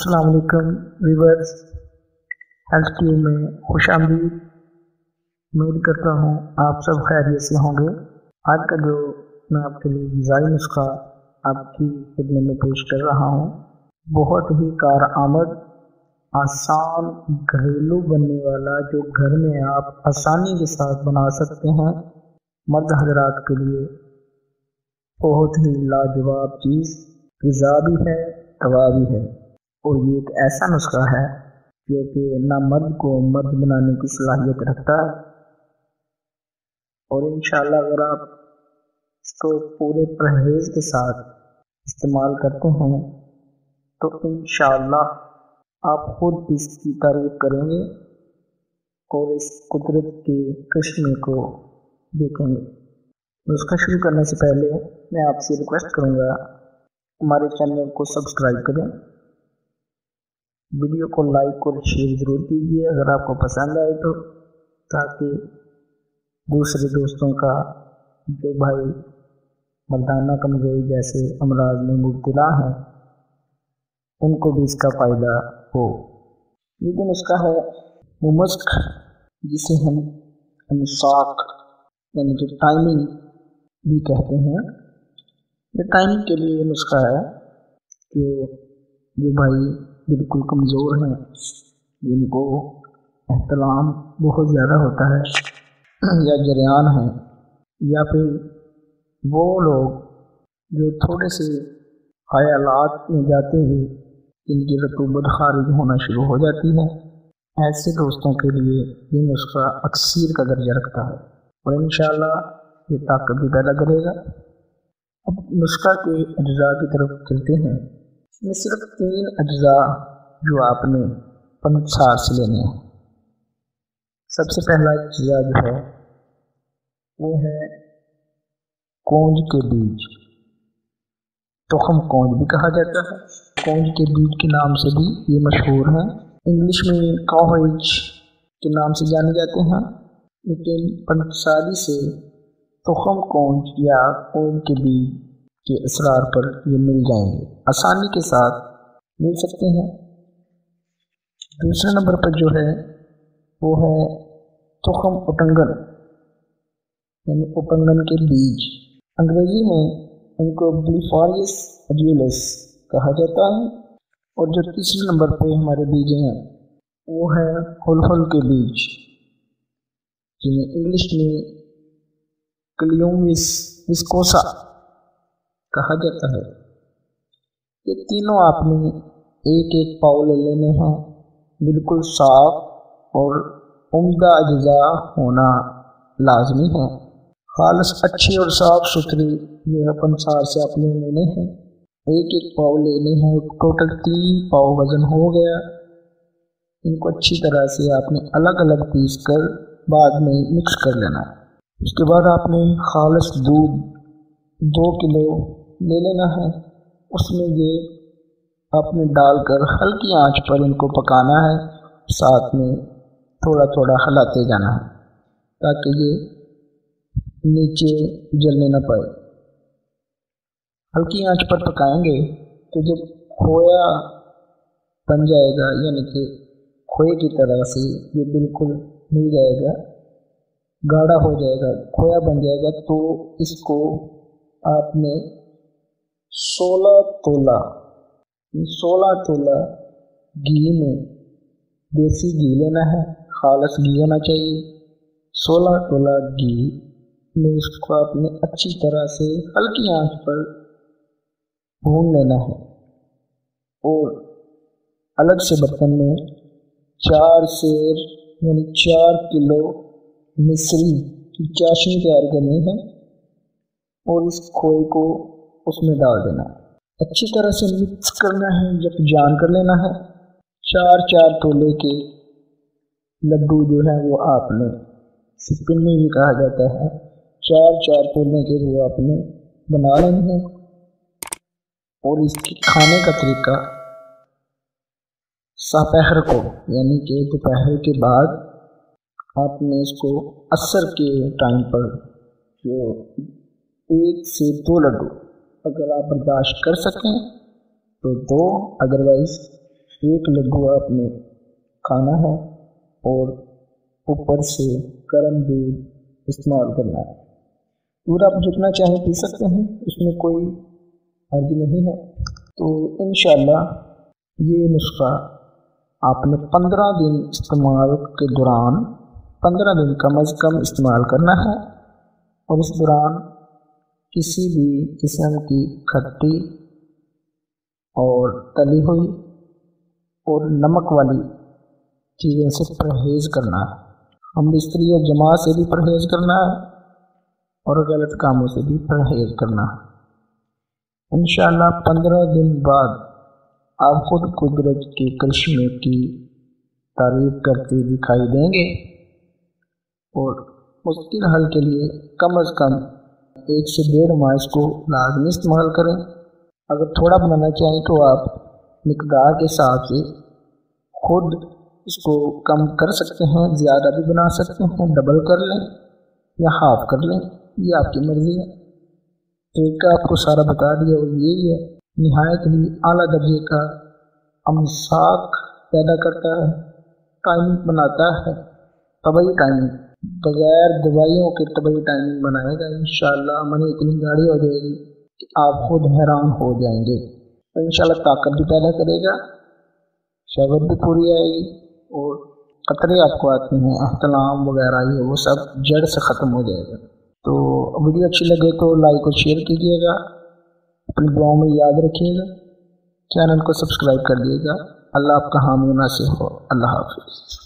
अस्सलाम वालेकुम viewers, health tube में खुश आमदीद। उम्मीद करता हूँ आप सब खैरियत से होंगे। आज का जो मैं आपके लिए ग़िज़ाई नुस्खा आपकी खिदमत में पेश कर रहा हूँ, बहुत ही कारआमद, आसान, घरेलू बनने वाला, जो घर में आप आसानी के साथ बना सकते हैं। मर्द हज़रात के लिए बहुत ही लाजवाब चीज़, ग़िज़ा भी है, दवा भी है। और ये एक ऐसा नुस्खा है जो कि ना मर्द को मर्द बनाने की सलाहियत रखता है। और इंशाअल्लाह अगर आप इसको पूरे परहेज़ के साथ इस्तेमाल करते हैं तो इंशाअल्लाह आप खुद इसकी तारीफ़ करेंगे और इस कुदरत के करिश्मे को देखेंगे। नुस्खा शुरू करने से पहले मैं आपसे रिक्वेस्ट करूँगा, हमारे चैनल को सब्सक्राइब करें, वीडियो को लाइक और शेयर ज़रूर कीजिए अगर आपको पसंद आए तो, ताकि दूसरे दोस्तों का जो भाई मर्दाना कमज़ोरी जैसे अमराज में मुब्तला हैं उनको भी इसका फ़ायदा हो। ये जो नुस्खा है वो मस्क, जिसे हम इमसाक यानी कि टाइमिंग भी कहते हैं। ये टाइमिंग के लिए नुस्खा है कि जो भाई बिल्कुल कमज़ोर हैं, जिनको एहतलाम बहुत ज़्यादा होता है या जरियान है, या फिर वो लोग जो थोड़े से ख़यालात में जाते ही जिनकी रतूबत खारिज होना शुरू हो जाती है, ऐसे दोस्तों के लिए ये नुस्खा अक्सीर का दर्जा रखता है और इंशाअल्लाह ये ताकत भी पैदा करेगा। अब नुस्खा के अज्जा की तरफ चलते हैं। इसमें सिर्फ 3 अज्जा जो आपने पंसार से लेने हैं। सबसे पहला अज्जा जो है वो है कौंज के बीज, तुखम कौंज भी कहा जाता है। कौंज के बीज के नाम से भी ये मशहूर हैं। इंग्लिश में काउहेज के नाम से जाने जाते हैं, लेकिन पंसारी से तुखम कौंज या कौंज के बीज के असरार पर ये मिल जाएंगे, आसानी के साथ मिल सकते हैं। दूसरे नंबर पर जो है वो है तुखम उटंगन यानी उटंगन के बीज। अंग्रेजी में इनको ब्लिफारियस एड्यूलस कहा जाता है। और जो तीसरे नंबर पे हमारे बीज हैं वो है हुलहुल के बीज, जिन्हें इंग्लिश में क्लियोम विस्कोसा कहा जाता है। ये तीनों आपने एक एक पाव ले लेने हैं। बिल्कुल साफ और उम्दा अज्जा होना लाजमी है। खालस अच्छी और साफ सुथरी जो है पंसार से आपने लेने हैं। एक एक पाव लेने हैं, टोटल 3 पाव वज़न हो गया। इनको अच्छी तरह से आपने अलग अलग पीस कर बाद में मिक्स कर लेना है। उसके बाद आपने खालस दूध 2 किलो ले लेना है। उसमें ये आपने डालकर हल्की आंच पर इनको पकाना है, साथ में थोड़ा थोड़ा हिलाते जाना है ताकि ये नीचे जलने न पाए। हल्की आंच पर पकाएंगे तो जब खोया बन जाएगा, यानी कि खोए की तरह से ये बिल्कुल मिल जाएगा, गाढ़ा हो जाएगा, खोया बन जाएगा, तो इसको आपने 16 तोला घी में, देसी घी लेना है, खालस घी होना चाहिए। 16 तोला घी में इसको आपने अच्छी तरह से हल्की आंच पर भून लेना है। और अलग से बर्तन में 4 सेर यानी 4 किलो मिश्री की चाशनी तैयार करनी है और इस खोए को उसमें डाल देना है। अच्छी तरह से मिक्स करना है, जब जान कर लेना है। 4 तोले के लड्डू जो है वो आपने, सिपिन्नी भी कहा जाता है, 4 तोले के वो आपने बना लेने हैं। और इसके खाने का तरीका, सपहर को यानी कि दोपहर के बाद आपने इसको असर के टाइम पर जो 1 से 2 लड्डू अगर आप बर्दाश्त कर सकें तो 2, अदरवाइज 1 लड्डू आपने खाना है और ऊपर से गर्म दूध इस्तेमाल करना है। दूध आप जितना चाहे पी सकते हैं, उसमें कोई हर्ज नहीं है। तो इंशाअल्लाह ये नुस्खा आपने 15 दिन इस्तेमाल के दौरान 15 दिन कम अज़ कम इस्तेमाल करना है, और इस दौरान किसी भी किस्म की खट्टी और तली हुई और नमक वाली चीज़ों से परहेज़ करना है। हम बिस्तरी और जमा से भी परहेज़ करना है और गलत कामों से भी परहेज़ करना है। इंशाअल्लाह 15 दिन बाद आप खुद कुदरत के करिश्मे की तारीफ करते दिखाई देंगे। और मुश्किल हल के लिए कम अज़ कम 1 से 1.5 माह इसको लाजमी इस्तेमाल करें। अगर थोड़ा बनाना चाहें तो आप मिकदार के हिसाब से खुद इसको कम कर सकते हैं, ज़्यादा भी बना सकते हैं, डबल कर लें या हाफ कर लें, ये आपकी मर्ज़ी है। तरीका आपको सारा बता दिया और यही है। निहायत ही आला दर्जे का अमसाक पैदा करता है, टाइमिंग बनाता है, तबई टाइमिंग, बगैर दवाइयों के तबई टाइमिंग बनाएगा। इंशाअल्लाह मनी इतनी गाढ़ी हो जाएगी कि आप खुद हैरान हो जाएंगे। तो इंशाअल्लाह ताकत भी पैदा करेगा, शहवत भी पूरी आएगी, और खतरे आपको आते हैं अहतलाम वगैरह ये वो सब जड़ से ख़त्म हो जाएगा। तो वीडियो अच्छी लगे तो लाइक और शेयर कीजिएगा, अपनी दुआओं में याद रखिएगा, चैनल को सब्सक्राइब कर दिएगा। अल्लाह आपका हामी नासिर हो। अल्लाह हाफ़िज़।